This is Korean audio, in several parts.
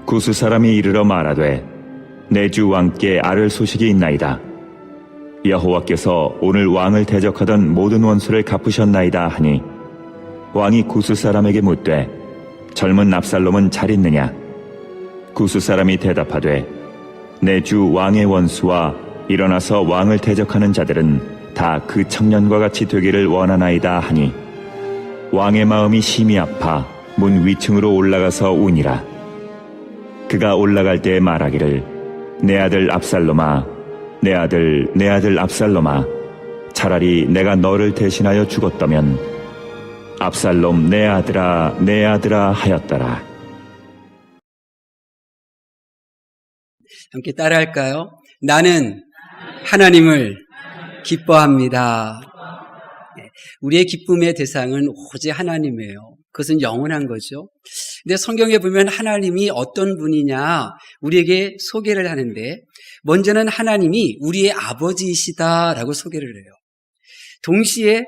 구스 사람이 이르러 말하되 내 주 왕께 아를 소식이 있나이다. 여호와께서 오늘 왕을 대적하던 모든 원수를 갚으셨나이다 하니 왕이 구스 사람에게 묻되 젊은 압살롬은 잘 있느냐? 구스 사람이 대답하되 내 주 왕의 원수와 일어나서 왕을 대적하는 자들은 다 그 청년과 같이 되기를 원하나이다 하니 왕의 마음이 심히 아파 문 위층으로 올라가서 우니라. 그가 올라갈 때에 말하기를 내 아들 압살롬아, 내 아들 압살롬아, 차라리 내가 너를 대신하여 죽었다면 압살롬 내 아들아 하였더라. 함께 따라할까요? 나는 하나님을 기뻐합니다. 우리의 기쁨의 대상은 오직 하나님이에요. 그것은 영원한 거죠. 근데 성경에 보면 하나님이 어떤 분이냐 우리에게 소개를 하는데 먼저는 하나님이 우리의 아버지이시다라고 소개를 해요. 동시에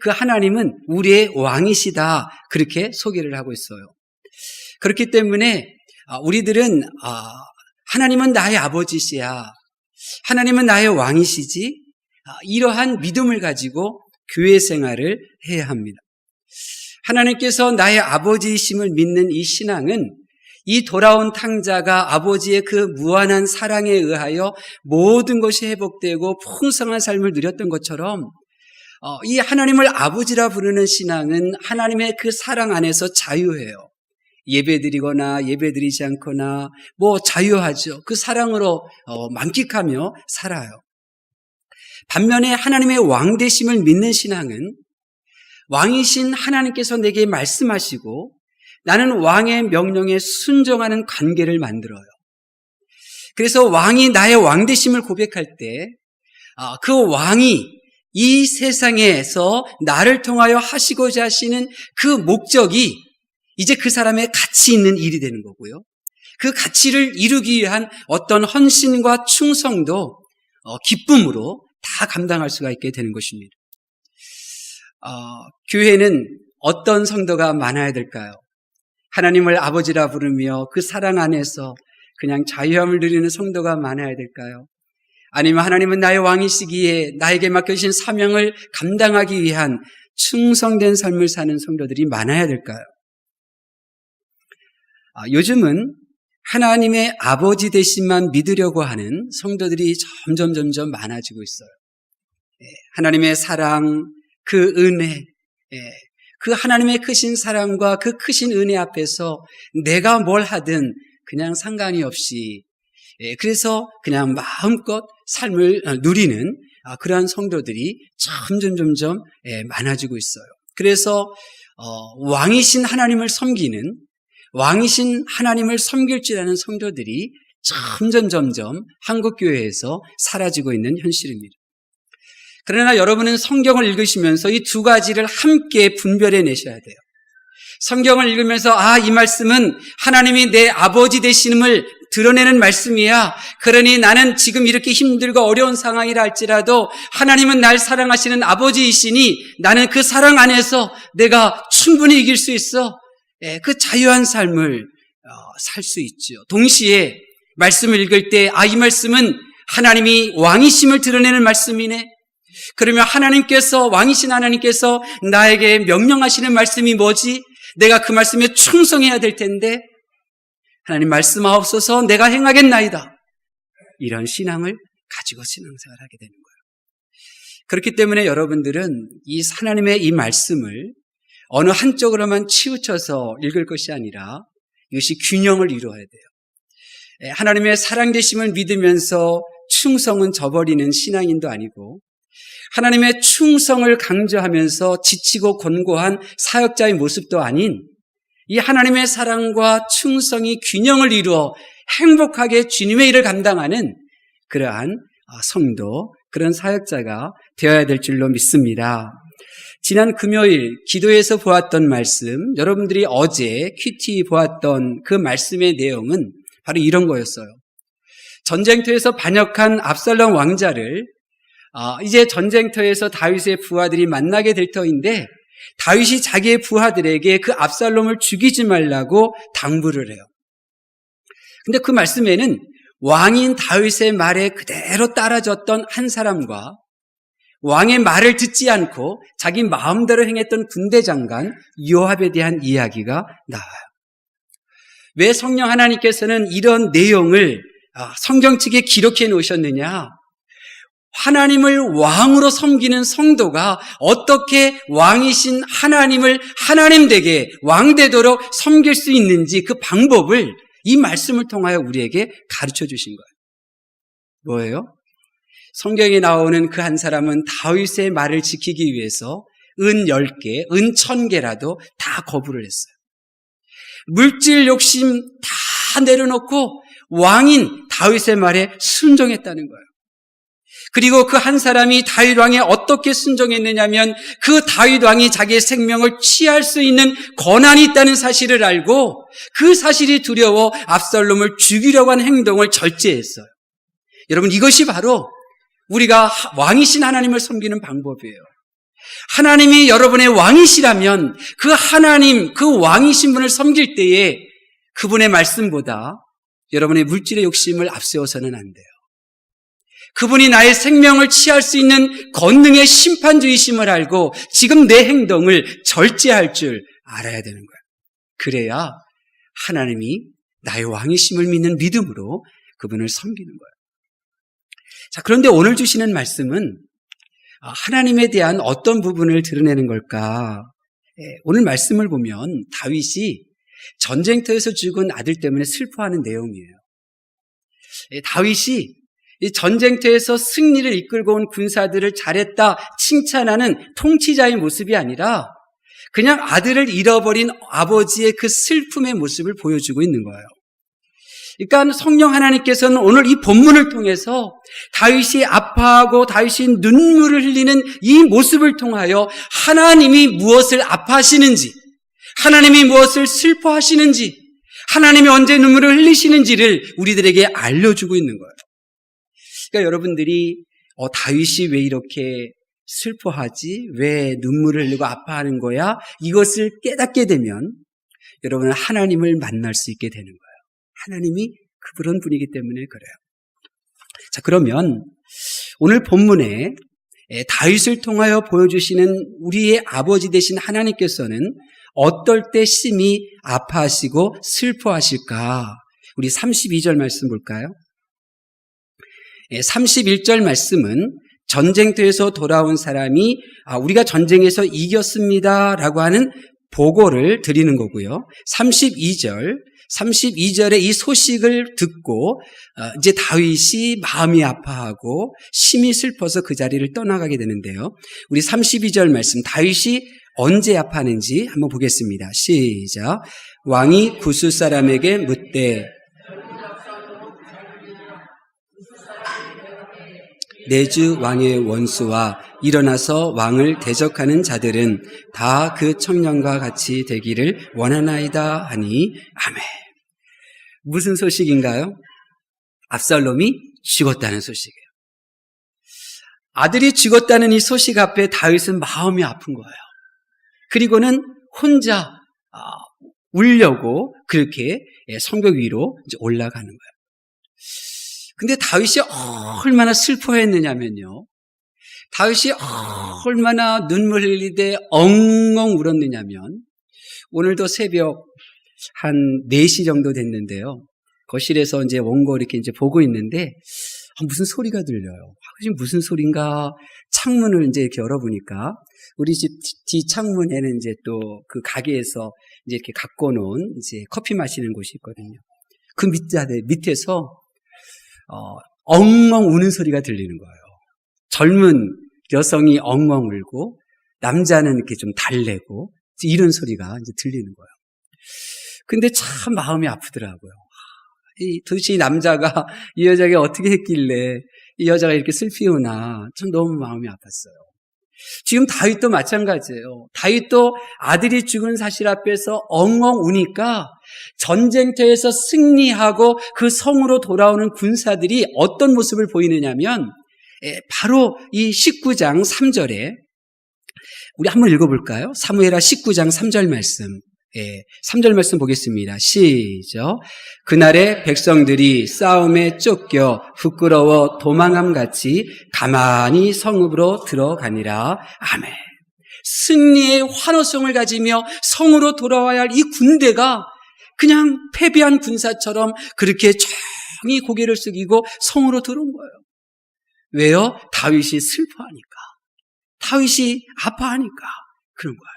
그 하나님은 우리의 왕이시다 그렇게 소개를 하고 있어요. 그렇기 때문에 우리들은 하나님은 나의 아버지시야, 하나님은 나의 왕이시지, 이러한 믿음을 가지고 교회 생활을 해야 합니다. 하나님께서 나의 아버지이심을 믿는 이 신앙은 이 돌아온 탕자가 아버지의 그 무한한 사랑에 의하여 모든 것이 회복되고 풍성한 삶을 누렸던 것처럼 이 하나님을 아버지라 부르는 신앙은 하나님의 그 사랑 안에서 자유해요. 예배드리거나 예배드리지 않거나 자유하죠. 그 사랑으로 만끽하며 살아요. 반면에 하나님의 왕되심을 믿는 신앙은 왕이신 하나님께서 내게 말씀하시고 나는 왕의 명령에 순종하는 관계를 만들어요. 그래서 왕이 나의 왕되심을 고백할 때 그 왕이 이 세상에서 나를 통하여 하시고자 하시는 그 목적이 이제 그 사람의 가치 있는 일이 되는 거고요. 그 가치를 이루기 위한 어떤 헌신과 충성도 기쁨으로 다 감당할 수가 있게 되는 것입니다. 교회는 어떤 성도가 많아야 될까요? 하나님을 아버지라 부르며 그 사랑 안에서 그냥 자유함을 누리는 성도가 많아야 될까요? 아니면 하나님은 나의 왕이시기에 나에게 맡겨주신 사명을 감당하기 위한 충성된 삶을 사는 성도들이 많아야 될까요? 요즘은 하나님의 아버지 되심만 믿으려고 하는 성도들이 점점 많아지고 있어요. 하나님의 사랑, 그 은혜, 그 하나님의 크신 사랑과 그 크신 은혜 앞에서 내가 뭘 하든 그냥 상관이 없이 그래서 그냥 마음껏 삶을 누리는 그러한 성도들이 점점 많아지고 있어요. 그래서 왕이신 하나님을 섬기는, 왕이신 하나님을 섬길 줄 아는 성도들이 점점 한국교회에서 사라지고 있는 현실입니다. 그러나 여러분은 성경을 읽으시면서 이 두 가지를 함께 분별해 내셔야 돼요. 성경을 읽으면서 이 말씀은 하나님이 내 아버지 되심을 드러내는 말씀이야. 그러니 나는 지금 이렇게 힘들고 어려운 상황이라 할지라도 하나님은 날 사랑하시는 아버지이시니 나는 그 사랑 안에서 내가 충분히 이길 수 있어. 그 자유한 삶을 살 수 있죠. 동시에 말씀을 읽을 때 이 말씀은 하나님이 왕이심을 드러내는 말씀이네. 그러면 왕이신 하나님께서 나에게 명령하시는 말씀이 뭐지? 내가 그 말씀에 충성해야 될 텐데 하나님 말씀하옵소서 내가 행하겠나이다. 이런 신앙을 가지고 신앙생활을 하게 되는 거예요. 그렇기 때문에 여러분들은 이 하나님의 이 말씀을 어느 한쪽으로만 치우쳐서 읽을 것이 아니라 이것이 균형을 이루어야 돼요. 하나님의 사랑되심을 믿으면서 충성은 저버리는 신앙인도 아니고 하나님의 충성을 강조하면서 지치고 곤고한 사역자의 모습도 아닌 이 하나님의 사랑과 충성이 균형을 이루어 행복하게 주님의 일을 감당하는 그러한 성도, 그런 사역자가 되어야 될 줄로 믿습니다. 지난 금요일 기도에서 보았던 말씀, 여러분들이 어제 큐티 보았던 그 말씀의 내용은 바로 이런 거였어요. 전쟁터에서 반역한 압살롬 왕자를 이제 전쟁터에서 다윗의 부하들이 만나게 될 터인데 다윗이 자기의 부하들에게 그 압살롬을 죽이지 말라고 당부를 해요. 근데 그 말씀에는 왕인 다윗의 말에 그대로 따라줬던 한 사람과 왕의 말을 듣지 않고 자기 마음대로 행했던 군대 장관 요압에 대한 이야기가 나와요. 왜 성령 하나님께서는 이런 내용을 성경책에 기록해 놓으셨느냐? 하나님을 왕으로 섬기는 성도가 어떻게 왕이신 하나님을 하나님 되게 왕 되도록 섬길 수 있는지 그 방법을 이 말씀을 통하여 우리에게 가르쳐 주신 거예요. 뭐예요? 성경에 나오는 그 한 사람은 다윗의 말을 지키기 위해서 은 10개, 은 1000개라도 다 거부를 했어요. 물질 욕심 다 내려놓고 왕인 다윗의 말에 순종했다는 거예요. 그리고 그 한 사람이 다윗 왕에 어떻게 순종했느냐면 그 다윗 왕이 자기의 생명을 취할 수 있는 권한이 있다는 사실을 알고 그 사실이 두려워 압살롬을 죽이려고 한 행동을 절제했어요. 여러분, 이것이 바로 우리가 왕이신 하나님을 섬기는 방법이에요. 하나님이 여러분의 왕이시라면 그 하나님, 그 왕이신 분을 섬길 때에 그분의 말씀보다 여러분의 물질의 욕심을 앞세워서는 안 돼요. 그분이 나의 생명을 취할 수 있는 권능의 심판주이심을 알고 지금 내 행동을 절제할 줄 알아야 되는 거예요. 그래야 하나님이 나의 왕이심을 믿는 믿음으로 그분을 섬기는 거예요. 자, 그런데 오늘 주시는 말씀은 하나님에 대한 어떤 부분을 드러내는 걸까? 오늘 말씀을 보면 다윗이 전쟁터에서 죽은 아들 때문에 슬퍼하는 내용이에요. 다윗이 이 전쟁터에서 승리를 이끌고 온 군사들을 잘했다 칭찬하는 통치자의 모습이 아니라 그냥 아들을 잃어버린 아버지의 그 슬픔의 모습을 보여주고 있는 거예요. 그러니까 성령 하나님께서는 오늘 이 본문을 통해서 다윗이 아파하고 다윗이 눈물을 흘리는 이 모습을 통하여 하나님이 무엇을 아파하시는지, 하나님이 무엇을 슬퍼하시는지, 하나님이 언제 눈물을 흘리시는지를 우리들에게 알려주고 있는 거예요. 그러니까 여러분들이 다윗이 왜 이렇게 슬퍼하지? 왜 눈물을 흘리고 아파하는 거야? 이것을 깨닫게 되면 여러분은 하나님을 만날 수 있게 되는 거예요. 하나님이 그런 분이기 때문에 그래요. 자, 그러면 오늘 본문에 다윗을 통하여 보여주시는 우리의 아버지 되신 하나님께서는 어떨 때 심히 아파하시고 슬퍼하실까? 우리 32절 말씀 볼까요? 31절 말씀은 전쟁터에서 돌아온 사람이 우리가 전쟁에서 이겼습니다 라고 하는 보고를 드리는 거고요. 32절에 이 소식을 듣고 이제 다윗이 마음이 아파하고 심히 슬퍼서 그 자리를 떠나가게 되는데요. 우리 32절 말씀, 다윗이 언제 아파하는지 한번 보겠습니다. 시작. 왕이 구스 사람에게 묻되 내 주 왕의 원수와 일어나서 왕을 대적하는 자들은 다 그 청년과 같이 되기를 원하나이다 하니 아멘. 무슨 소식인가요? 압살롬이 죽었다는 소식이에요. 아들이 죽었다는 이 소식 앞에 다윗은 마음이 아픈 거예요. 그리고는 혼자 울려고 그렇게 성벽 위로 이제 올라가는 거예요. 근데 다윗이 얼마나 슬퍼했느냐면요. 다윗이 얼마나 눈물 흘리되 엉엉 울었느냐면 오늘도 새벽 한 4시 정도 됐는데요. 거실에서 이제 원고 이렇게 이제 보고 있는데 무슨 소리가 들려요. 지금 무슨 소린가? 창문을 이제 이렇게 열어보니까 우리 집 뒤 창문에는 이제 또 그 가게에서 이제 이렇게 갖고 놓은 이제 커피 마시는 곳이 있거든요. 그 밑에서 엉엉 우는 소리가 들리는 거예요. 젊은 여성이 엉엉 울고 남자는 이렇게 좀 달래고 이런 소리가 이제 들리는 거예요. 근데 참 마음이 아프더라고요. 도대체 이 남자가 이 여자에게 어떻게 했길래 이 여자가 이렇게 슬피 우나 참 너무 마음이 아팠어요. 지금 다윗도 마찬가지예요. 다윗도 아들이 죽은 사실 앞에서 엉엉 우니까 전쟁터에서 승리하고 그 성으로 돌아오는 군사들이 어떤 모습을 보이느냐면 바로 이 19장 3절에 우리 한번 읽어볼까요? 사무엘하 19장 3절 말씀 3절 말씀 보겠습니다. 시작. 그날에 백성들이 싸움에 쫓겨 부끄러워 도망함같이 가만히 성읍으로 들어가니라. 아멘. 승리의 환호성을 가지며 성으로 돌아와야 할 이 군대가 그냥 패배한 군사처럼 그렇게 조용히 고개를 숙이고 성으로 들어온 거예요. 왜요? 다윗이 슬퍼하니까. 다윗이 아파하니까 그런 거예요.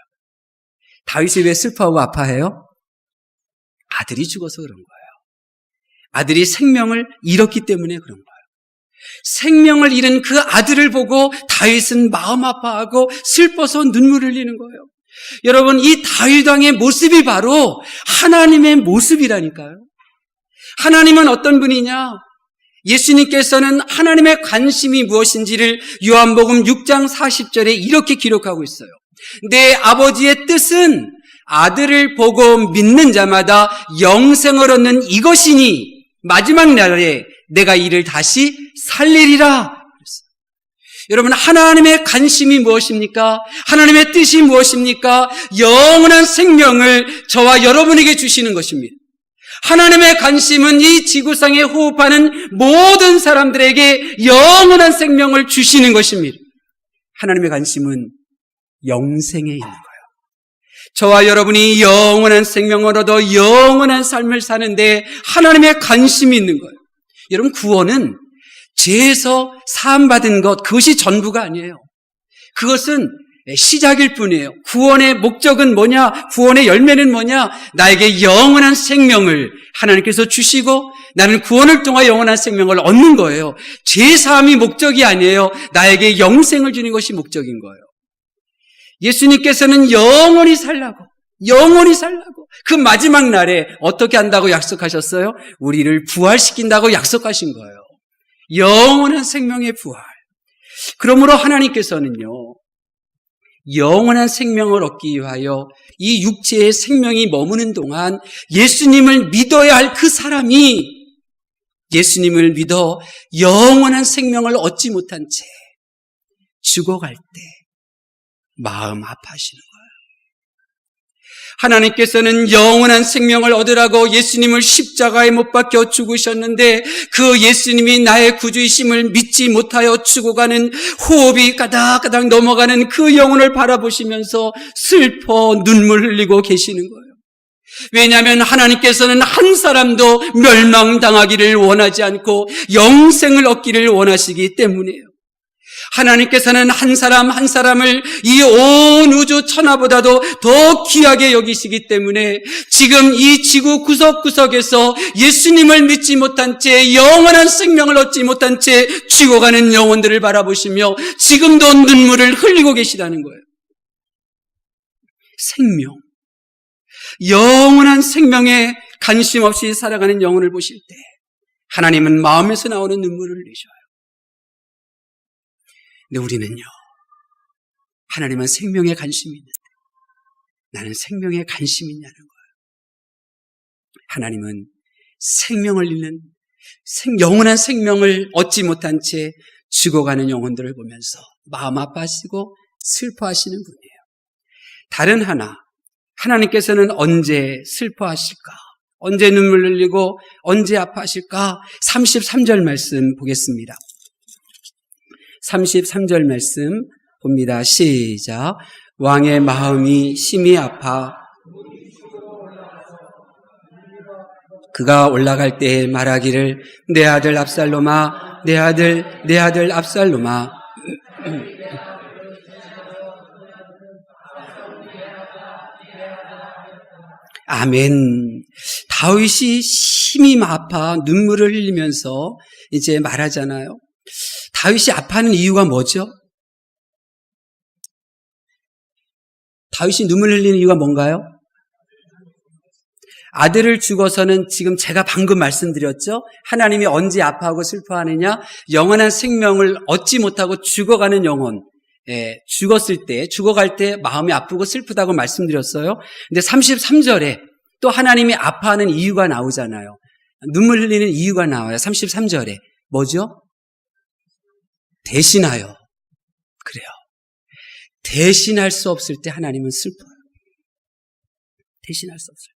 다윗이 왜 슬퍼하고 아파해요? 아들이 죽어서 그런 거예요. 아들이 생명을 잃었기 때문에 그런 거예요. 생명을 잃은 그 아들을 보고 다윗은 마음 아파하고 슬퍼서 눈물을 흘리는 거예요. 여러분, 이 다윗 왕의 모습이 바로 하나님의 모습이라니까요. 하나님은 어떤 분이냐? 예수님께서는 하나님의 관심이 무엇인지를 요한복음 6장 40절에 이렇게 기록하고 있어요. 내 아버지의 뜻은 아들을 보고 믿는 자마다 영생을 얻는 이것이니 마지막 날에 내가 이를 다시 살리리라. 여러분, 하나님의 관심이 무엇입니까? 하나님의 뜻이 무엇입니까? 영원한 생명을 저와 여러분에게 주시는 것입니다. 하나님의 관심은 이 지구상에 호흡하는 모든 사람들에게 영원한 생명을 주시는 것입니다. 하나님의 관심은 영생에 있는 거예요. 저와 여러분이 영원한 생명을 얻어 영원한 삶을 사는데 하나님의 관심이 있는 거예요. 여러분, 구원은 죄에서 사함받은 것, 그것이 전부가 아니에요. 그것은 시작일 뿐이에요. 구원의 목적은 뭐냐? 구원의 열매는 뭐냐? 나에게 영원한 생명을 하나님께서 주시고 나는 구원을 통해 영원한 생명을 얻는 거예요. 죄 사함이 목적이 아니에요. 나에게 영생을 주는 것이 목적인 거예요. 예수님께서는 영원히 살라고 그 마지막 날에 어떻게 한다고 약속하셨어요? 우리를 부활시킨다고 약속하신 거예요. 영원한 생명의 부활. 그러므로 하나님께서는요, 영원한 생명을 얻기 위하여 이 육체의 생명이 머무는 동안 예수님을 믿어야 할 그 사람이 예수님을 믿어 영원한 생명을 얻지 못한 채 죽어갈 때 마음 아파하시는 거예요. 하나님께서는 영원한 생명을 얻으라고 예수님을 십자가에 못 박혀 죽으셨는데 그 예수님이 나의 구주이심을 믿지 못하여 죽어가는, 호흡이 가닥가닥 넘어가는 그 영혼을 바라보시면서 슬퍼 눈물 흘리고 계시는 거예요. 왜냐하면 하나님께서는 한 사람도 멸망당하기를 원하지 않고 영생을 얻기를 원하시기 때문이에요. 하나님께서는 한 사람 한 사람을 이 온 우주 천하보다도 더 귀하게 여기시기 때문에 지금 이 지구 구석구석에서 예수님을 믿지 못한 채 영원한 생명을 얻지 못한 채 죽어가는 영혼들을 바라보시며 지금도 눈물을 흘리고 계시다는 거예요. 생명, 영원한 생명에 관심 없이 살아가는 영혼을 보실 때 하나님은 마음에서 나오는 눈물을 흘리셔요. 근데 우리는요, 하나님은 생명에 관심이 있는데 나는 생명에 관심이 있냐는 거예요. 하나님은 생명을 잃는, 영원한 생명을 얻지 못한 채 죽어가는 영혼들을 보면서 마음 아파하시고 슬퍼하시는 분이에요. 다른 하나님께서는 언제 슬퍼하실까? 언제 눈물 흘리고 언제 아파하실까? 33절 말씀 보겠습니다. 33절 말씀 봅니다. 시작. 왕의 마음이 심히 아파 그가 올라갈 때에 말하기를 내 아들 압살롬아, 내 아들 압살롬아. 아멘. 다윗이 심히 아파 눈물을 흘리면서 이제 말하잖아요. 다윗이 아파하는 이유가 뭐죠? 다윗이 눈물 흘리는 이유가 뭔가요? 아들을 죽어서는 지금 제가 방금 말씀드렸죠? 하나님이 언제 아파하고 슬퍼하느냐? 영원한 생명을 얻지 못하고 죽어가는 영혼, 죽어갈 때 마음이 아프고 슬프다고 말씀드렸어요. 근데 33절에 또 하나님이 아파하는 이유가 나오잖아요. 눈물 흘리는 이유가 나와요. 33절에. 뭐죠? 대신하여. 그래요. 대신할 수 없을 때 하나님은 슬퍼요. 대신할 수 없어요.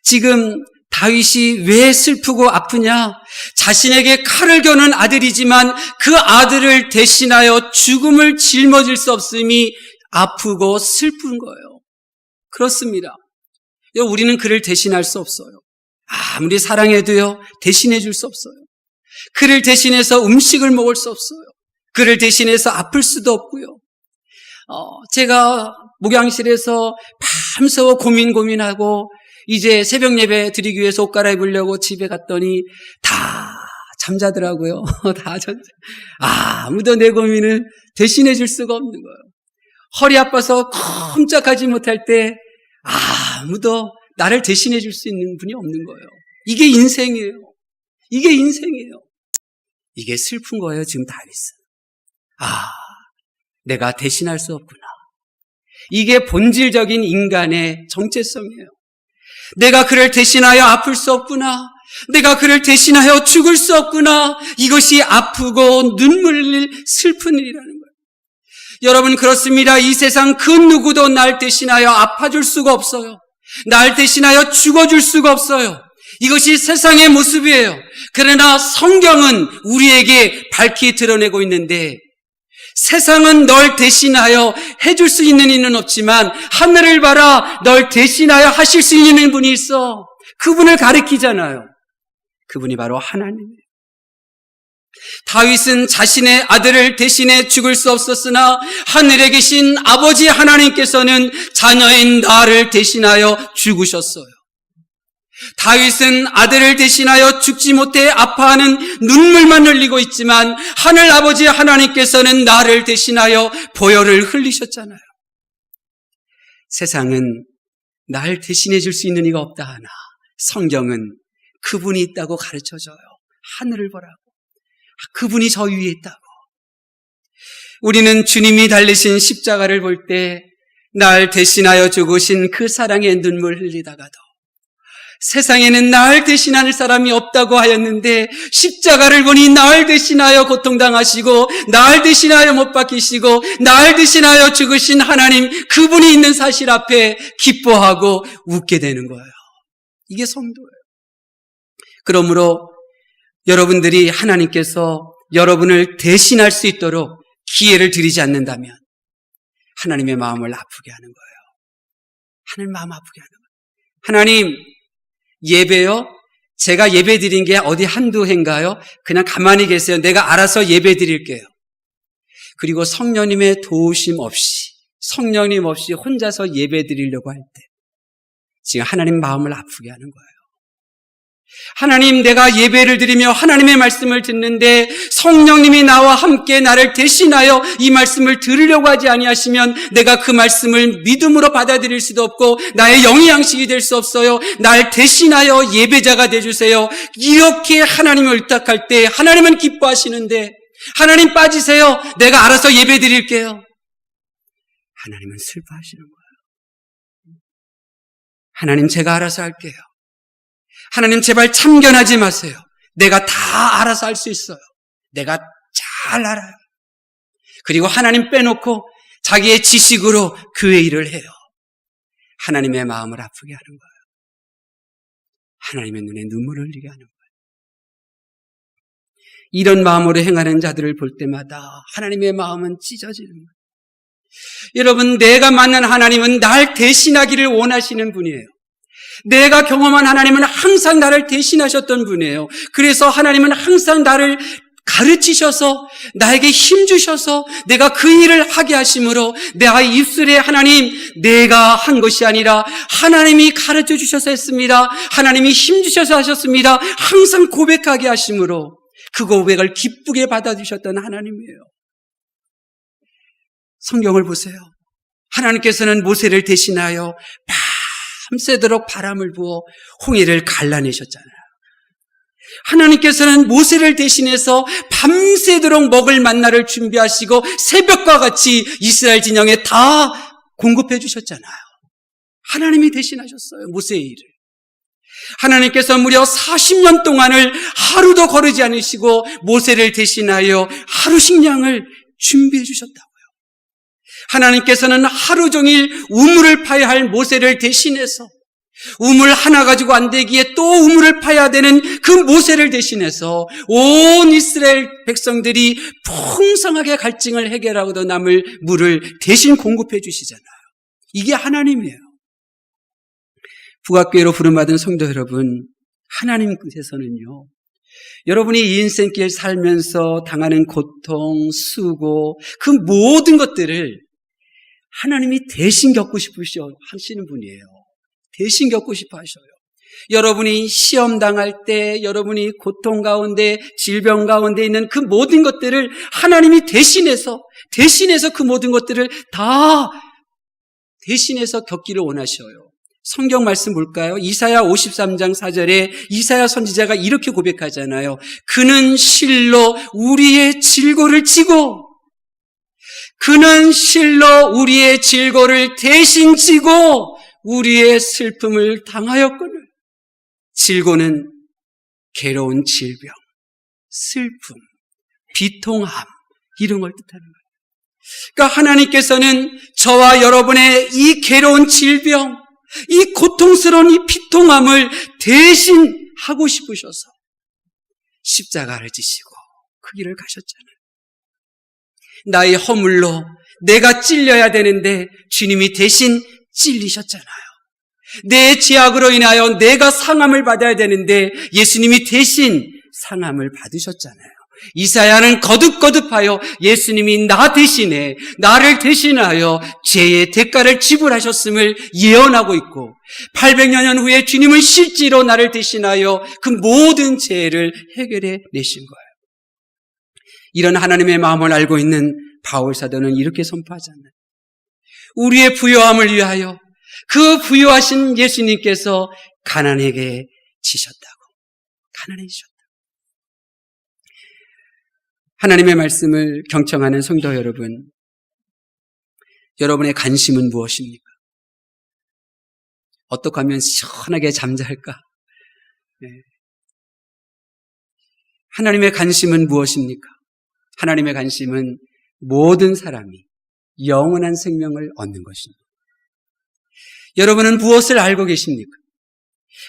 지금 다윗이 왜 슬프고 아프냐? 자신에게 칼을 겨눈 아들이지만 그 아들을 대신하여 죽음을 짊어질 수 없음이 아프고 슬픈 거예요. 그렇습니다. 우리는 그를 대신할 수 없어요. 아무리 사랑해도요, 대신해 줄 수 없어요. 그를 대신해서 음식을 먹을 수 없어요. 그를 대신해서 아플 수도 없고요. 제가 목양실에서 밤새워 고민하고 이제 새벽 예배 드리기 위해서 옷 갈아입으려고 집에 갔더니 다 잠자더라고요. 다 아무도 내 고민을 대신해 줄 수가 없는 거예요. 허리 아파서 꼼짝하지 못할 때 아무도 나를 대신해 줄 수 있는 분이 없는 거예요. 이게 인생이에요. 이게 인생이에요. 이게 슬픈 거예요, 지금 다윗은. 내가 대신할 수 없구나. 이게 본질적인 인간의 정체성이에요. 내가 그를 대신하여 아플 수 없구나. 내가 그를 대신하여 죽을 수 없구나. 이것이 아프고 눈물 흘릴 슬픈 일이라는 거예요. 여러분, 그렇습니다. 이 세상 그 누구도 날 대신하여 아파줄 수가 없어요. 날 대신하여 죽어줄 수가 없어요. 이것이 세상의 모습이에요. 그러나 성경은 우리에게 밝히 드러내고 있는데, 세상은 널 대신하여 해줄 수 있는 이는 없지만 하늘을 봐라, 널 대신하여 하실 수 있는 분이 있어. 그분을 가리키잖아요. 그분이 바로 하나님이에요. 다윗은 자신의 아들을 대신해 죽을 수 없었으나 하늘에 계신 아버지 하나님께서는 자녀인 나를 대신하여 죽으셨어요. 다윗은 아들을 대신하여 죽지 못해 아파하는 눈물만 흘리고 있지만 하늘 아버지 하나님께서는 나를 대신하여 보혈을 흘리셨잖아요. 세상은 날 대신해 줄 수 있는 이가 없다 하나 성경은 그분이 있다고 가르쳐줘요. 하늘을 보라고. 그분이 저 위에 있다고. 우리는 주님이 달리신 십자가를 볼 때 날 대신하여 죽으신 그 사랑의 눈물 흘리다가도 세상에는 날 대신할 사람이 없다고 하였는데 십자가를 보니 날 대신하여 고통당하시고 날 대신하여 못 박히시고 날 대신하여 죽으신 하나님 그분이 있는 사실 앞에 기뻐하고 웃게 되는 거예요. 이게 성도예요. 그러므로 여러분들이 하나님께서 여러분을 대신할 수 있도록 기회를 드리지 않는다면 하나님의 마음을 아프게 하는 거예요. 하나님 마음 아프게 하는 거예요. 하나님, 예배요? 제가 예배 드린 게 어디 한두 해인가요? 그냥 가만히 계세요. 내가 알아서 예배 드릴게요. 그리고 성령님의 도우심 없이 혼자서 예배 드리려고 할 때 지금 하나님 마음을 아프게 하는 거예요. 하나님, 내가 예배를 드리며 하나님의 말씀을 듣는데 성령님이 나와 함께 나를 대신하여 이 말씀을 들으려고 하지 아니하시면 내가 그 말씀을 믿음으로 받아들일 수도 없고 나의 영의 양식이 될 수 없어요. 날 대신하여 예배자가 되어주세요. 이렇게 하나님을 의탁할 때 하나님은 기뻐하시는데 하나님 빠지세요. 내가 알아서 예배 드릴게요. 하나님은 슬퍼하시는 거예요. 하나님, 제가 알아서 할게요. 하나님, 제발 참견하지 마세요. 내가 다 알아서 할 수 있어요. 내가 잘 알아요. 그리고 하나님 빼놓고 자기의 지식으로 그의 일을 해요. 하나님의 마음을 아프게 하는 거예요. 하나님의 눈에 눈물을 흘리게 하는 거예요. 이런 마음으로 행하는 자들을 볼 때마다 하나님의 마음은 찢어지는 거예요. 여러분, 내가 만난 하나님은 날 대신하기를 원하시는 분이에요. 내가 경험한 하나님은 항상 나를 대신하셨던 분이에요. 그래서 하나님은 항상 나를 가르치셔서 나에게 힘주셔서 내가 그 일을 하게 하심으로 내가 입술에 하나님 내가 한 것이 아니라 하나님이 가르쳐 주셔서 했습니다. 하나님이 힘주셔서 하셨습니다. 항상 고백하게 하심으로 그 고백을 기쁘게 받아주셨던 하나님이에요. 성경을 보세요. 하나님께서는 모세를 대신하여 밤새도록 바람을 부어 홍해를 갈라내셨잖아요. 하나님께서는 모세를 대신해서 밤새도록 먹을 만나를 준비하시고 새벽과 같이 이스라엘 진영에 다 공급해 주셨잖아요. 하나님이 대신하셨어요. 모세의 일을. 하나님께서 무려 40년 동안을 하루도 거르지 않으시고 모세를 대신하여 하루 식량을 준비해 주셨다고요. 하나님께서는 하루 종일 우물을 파야 할 모세를 대신해서 우물 하나 가지고 안 되기에 또 우물을 파야 되는 그 모세를 대신해서 온 이스라엘 백성들이 풍성하게 갈증을 해결하고도 남을 물을 대신 공급해 주시잖아요. 이게 하나님이에요. 북악교회로 부름받은 성도 여러분, 하나님께서는요, 여러분이 이 인생길 살면서 당하는 고통, 수고, 그 모든 것들을 하나님이 대신 겪고 싶으셔 하시는 분이에요. 대신 겪고 싶어 하셔요. 여러분이 시험 당할 때, 여러분이 고통 가운데, 질병 가운데 있는 그 모든 것들을 하나님이 대신해서 그 모든 것들을 다 대신해서 겪기를 원하셔요. 성경 말씀 볼까요? 이사야 53장 4절에 이사야 선지자가 이렇게 고백하잖아요. 그는 실로 우리의 질고를 지고, 그는 실로 우리의 질고를 대신 지고 우리의 슬픔을 당하였거늘. 질고는 괴로운 질병, 슬픔, 비통함, 이런 걸 뜻하는 거예요. 그러니까 하나님께서는 저와 여러분의 이 괴로운 질병, 이 고통스러운 이 비통함을 대신 하고 싶으셔서 십자가를 지시고 그 길을 가셨잖아요. 나의 허물로 내가 찔려야 되는데 주님이 대신 찔리셨잖아요. 내 죄악으로 인하여 내가 상함을 받아야 되는데 예수님이 대신 상함을 받으셨잖아요. 이사야는 거듭거듭하여 예수님이 나 대신에, 나를 대신하여 죄의 대가를 지불하셨음을 예언하고 있고, 800여 년 후에 주님은 실제로 나를 대신하여 그 모든 죄를 해결해 내신 거예요. 이런 하나님의 마음을 알고 있는 바울 사도는 이렇게 선포하잖아요. 우리의 부요함을 위하여 그 부요하신 예수님께서 가난에게 지셨다고. 가난에 지셨다고. 하나님의 말씀을 경청하는 성도 여러분, 여러분의 관심은 무엇입니까? 어떻게 하면 시원하게 잠잘까? 네. 하나님의 관심은 무엇입니까? 하나님의 관심은 모든 사람이 영원한 생명을 얻는 것입니다. 여러분은 무엇을 알고 계십니까?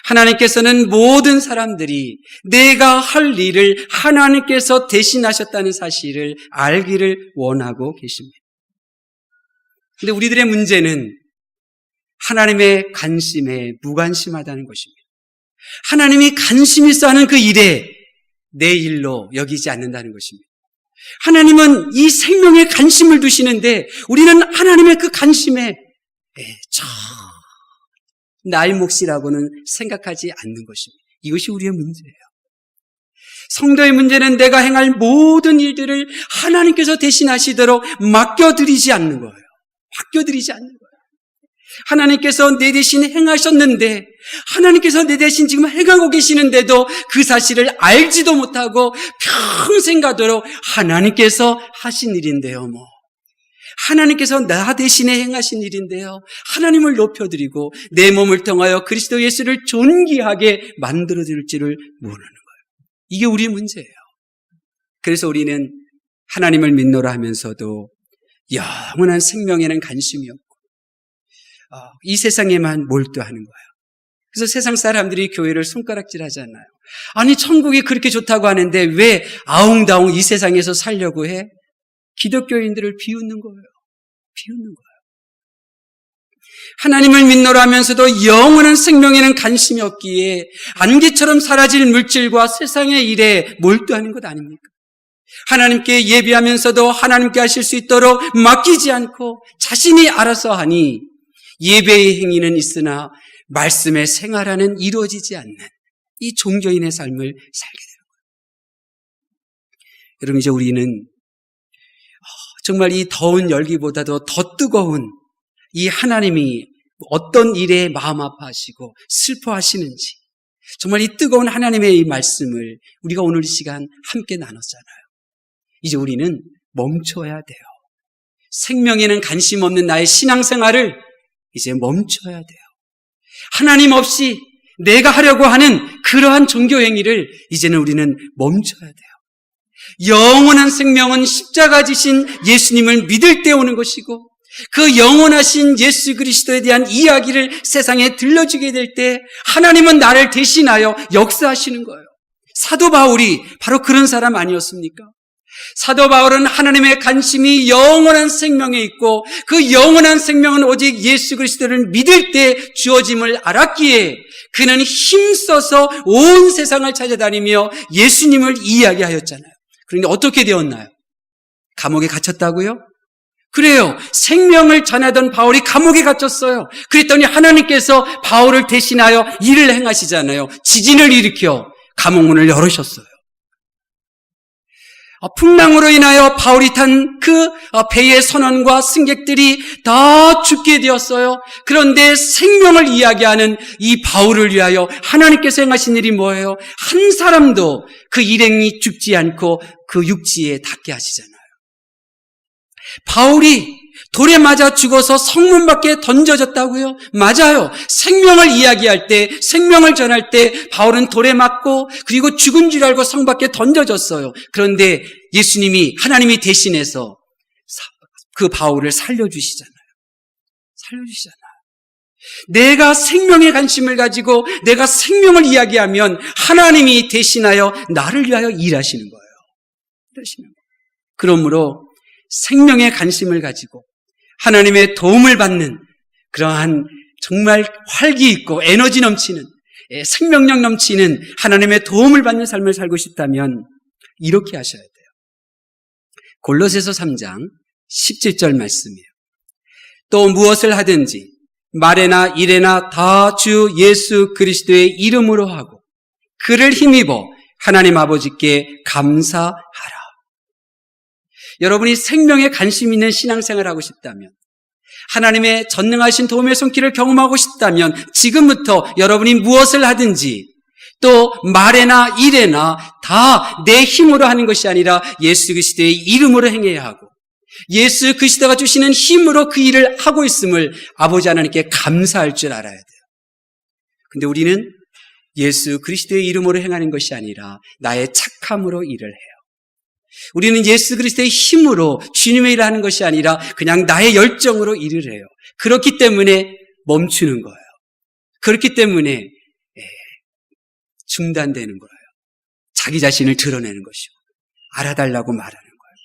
하나님께서는 모든 사람들이 내가 할 일을 하나님께서 대신하셨다는 사실을 알기를 원하고 계십니다. 그런데 우리들의 문제는 하나님의 관심에 무관심하다는 것입니다. 하나님이 관심 있어 하는 그 일에 내 일로 여기지 않는다는 것입니다. 하나님은 이 생명에 관심을 두시는데 우리는 하나님의 그 관심에 나의 몫이라고는 생각하지 않는 것입니다. 이것이 우리의 문제예요. 성도의 문제는 내가 행할 모든 일들을 하나님께서 대신하시도록 맡겨드리지 않는 거예요. 맡겨드리지 않는 거예요. 하나님께서 내 대신 행하셨는데, 하나님께서 내 대신 지금 행하고 계시는데도 그 사실을 알지도 못하고 평생 가도록 하나님께서 하신 일인데요, 하나님께서 나 대신에 행하신 일인데요, 하나님을 높여드리고 내 몸을 통하여 그리스도 예수를 존귀하게 만들어드릴지를 모르는 거예요. 이게 우리의 문제예요. 그래서 우리는 하나님을 믿노라 하면서도 영원한 생명에는 관심이 없고 이 세상에만 몰두하는 거예요. 그래서 세상 사람들이 교회를 손가락질하잖아요. 아니 천국이 그렇게 좋다고 하는데 왜 아웅다웅 이 세상에서 살려고 해? 기독교인들을 비웃는 거예요. 비웃는 거예요. 하나님을 믿노라 하면서도 영원한 생명에는 관심이 없기에 안개처럼 사라질 물질과 세상의 일에 몰두하는 것 아닙니까? 하나님께 예배하면서도 하나님께 하실 수 있도록 맡기지 않고 자신이 알아서 하니 예배의 행위는 있으나 말씀의 생활하는 이루어지지 않는 이 종교인의 삶을 살게 되는 거예요. 여러분, 이제 우리는 정말 이 더운 열기보다도 더 뜨거운 이 하나님이 어떤 일에 마음 아파하시고 슬퍼하시는지, 정말 이 뜨거운 하나님의 이 말씀을 우리가 오늘 이 시간 함께 나눴잖아요. 이제 우리는 멈춰야 돼요. 생명에는 관심 없는 나의 신앙생활을 이제 멈춰야 돼요. 하나님 없이 내가 하려고 하는 그러한 종교 행위를 이제는 우리는 멈춰야 돼요. 영원한 생명은 십자가 지신 예수님을 믿을 때 오는 것이고 그 영원하신 예수 그리스도에 대한 이야기를 세상에 들려주게 될 때 하나님은 나를 대신하여 역사하시는 거예요. 사도 바울이 바로 그런 사람 아니었습니까? 사도 바울은 하나님의 관심이 영원한 생명에 있고 그 영원한 생명은 오직 예수 그리스도를 믿을 때 주어짐을 알았기에 그는 힘써서 온 세상을 찾아다니며 예수님을 이야기하였잖아요. 그런데 어떻게 되었나요? 감옥에 갇혔다고요? 그래요. 생명을 전하던 바울이 감옥에 갇혔어요. 그랬더니 하나님께서 바울을 대신하여 일을 행하시잖아요. 지진을 일으켜 감옥문을 열으셨어요. 풍랑으로 인하여 바울이 탄 그 배의 선원과 승객들이 다 죽게 되었어요. 그런데 생명을 이야기하는 이 바울을 위하여 하나님께서 행하신 일이 뭐예요? 한 사람도 그 일행이 죽지 않고 그 육지에 닿게 하시잖아요. 바울이 돌에 맞아 죽어서 성문 밖에 던져졌다고요? 맞아요. 생명을 이야기할 때, 생명을 전할 때 바울은 돌에 맞고 그리고 죽은 줄 알고 성 밖에 던져졌어요. 그런데 예수님이, 하나님이 대신해서 그 바울을 살려주시잖아요. 내가 생명의 관심을 가지고 내가 생명을 이야기하면 하나님이 대신하여 나를 위하여 일하시는 거예요. 그러므로 생명의 관심을 가지고 하나님의 도움을 받는 그러한 정말 활기 있고 에너지 넘치는, 생명력 넘치는 하나님의 도움을 받는 삶을 살고 싶다면 이렇게 하셔야 돼요. 골로새서 3장 17절 말씀이에요. 또 무엇을 하든지 말에나 일에나 다 주 예수 그리스도의 이름으로 하고 그를 힘입어 하나님 아버지께 감사하라. 여러분이 생명에 관심 있는 신앙생활을 하고 싶다면, 하나님의 전능하신 도움의 손길을 경험하고 싶다면 지금부터 여러분이 무엇을 하든지 또 말에나 일에나 다 내 힘으로 하는 것이 아니라 예수 그리스도의 이름으로 행해야 하고 예수 그리스도가 주시는 힘으로 그 일을 하고 있음을 아버지 하나님께 감사할 줄 알아야 돼요. 근데 우리는 예수 그리스도의 이름으로 행하는 것이 아니라 나의 착함으로 일을 해요. 우리는 예수 그리스도의 힘으로 주님의 일을 하는 것이 아니라 그냥 나의 열정으로 일을 해요. 그렇기 때문에 멈추는 거예요. 그렇기 때문에 중단되는 거예요. 자기 자신을 드러내는 것이고 알아달라고 말하는 거예요.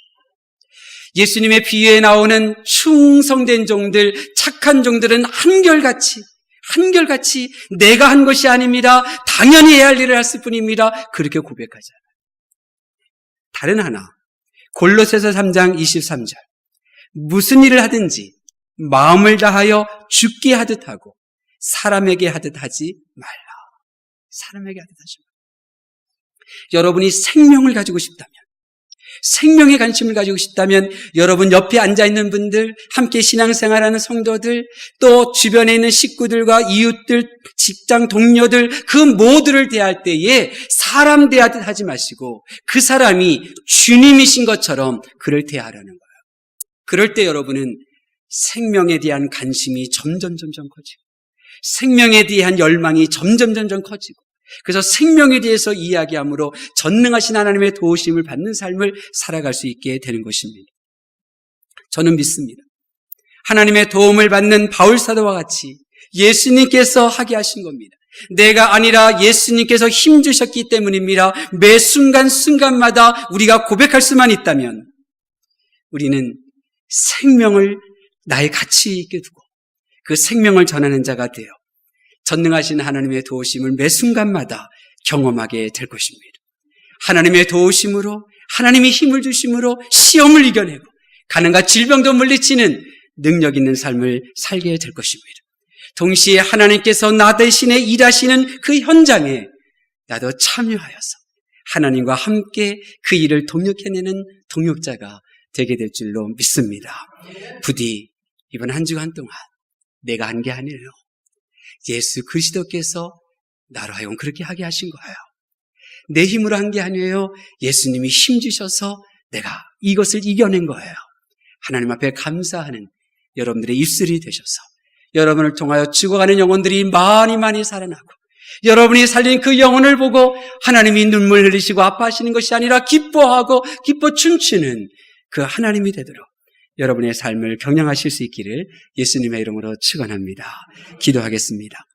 예수님의 비유에 나오는 충성된 종들, 착한 종들은 한결같이 내가 한 것이 아닙니다. 당연히 해야 할 일을 했을 뿐입니다. 그렇게 고백하잖아요. 다른 하나, 골로새서 3장 23절. 무슨 일을 하든지 마음을 다하여 죽게 하듯 하고 사람에게 하듯 하지 말라. 사람에게 하듯 하지 말라. 여러분이 생명을 가지고 싶다면, 생명에 관심을 가지고 싶다면 여러분 옆에 앉아있는 분들, 함께 신앙생활하는 성도들, 또 주변에 있는 식구들과 이웃들, 직장 동료들 그 모두를 대할 때에 사람 대하듯 하지 마시고 그 사람이 주님이신 것처럼 그를 대하라는 거예요. 그럴 때 여러분은 생명에 대한 관심이 점점 커지고 생명에 대한 열망이 점점 커지고 그래서 생명에 대해서 이야기함으로 전능하신 하나님의 도우심을 받는 삶을 살아갈 수 있게 되는 것입니다. 저는 믿습니다. 하나님의 도움을 받는 바울 사도와 같이 예수님께서 하게 하신 겁니다. 내가 아니라 예수님께서 힘주셨기 때문입니다. 매 순간마다 우리가 고백할 수만 있다면 우리는 생명을 나의 가치 있게 두고 그 생명을 전하는 자가 되어 전능하신 하나님의 도우심을 매 순간마다 경험하게 될 것입니다. 하나님의 도우심으로, 하나님이 힘을 주심으로 시험을 이겨내고 가난과 질병도 물리치는 능력 있는 삶을 살게 될 것입니다. 동시에 하나님께서 나 대신에 일하시는 그 현장에 나도 참여하여서 하나님과 함께 그 일을 동력해내는 동역자가 되게 될 줄로 믿습니다. 부디 이번 한 주간 동안 내가 한 게 아니에요. 예수 그리스도께서 나로 하여금 그렇게 하게 하신 거예요. 내 힘으로 한 게 아니에요. 예수님이 힘 주셔서 내가 이것을 이겨낸 거예요. 하나님 앞에 감사하는 여러분들의 입술이 되셔서 여러분을 통하여 죽어가는 영혼들이 많이 살아나고 여러분이 살린 그 영혼을 보고 하나님이 눈물 흘리시고 아파하시는 것이 아니라 기뻐하고 기뻐 춤추는 그 하나님이 되도록 여러분의 삶을 경영하실 수 있기를 예수님의 이름으로 축원합니다. 기도하겠습니다.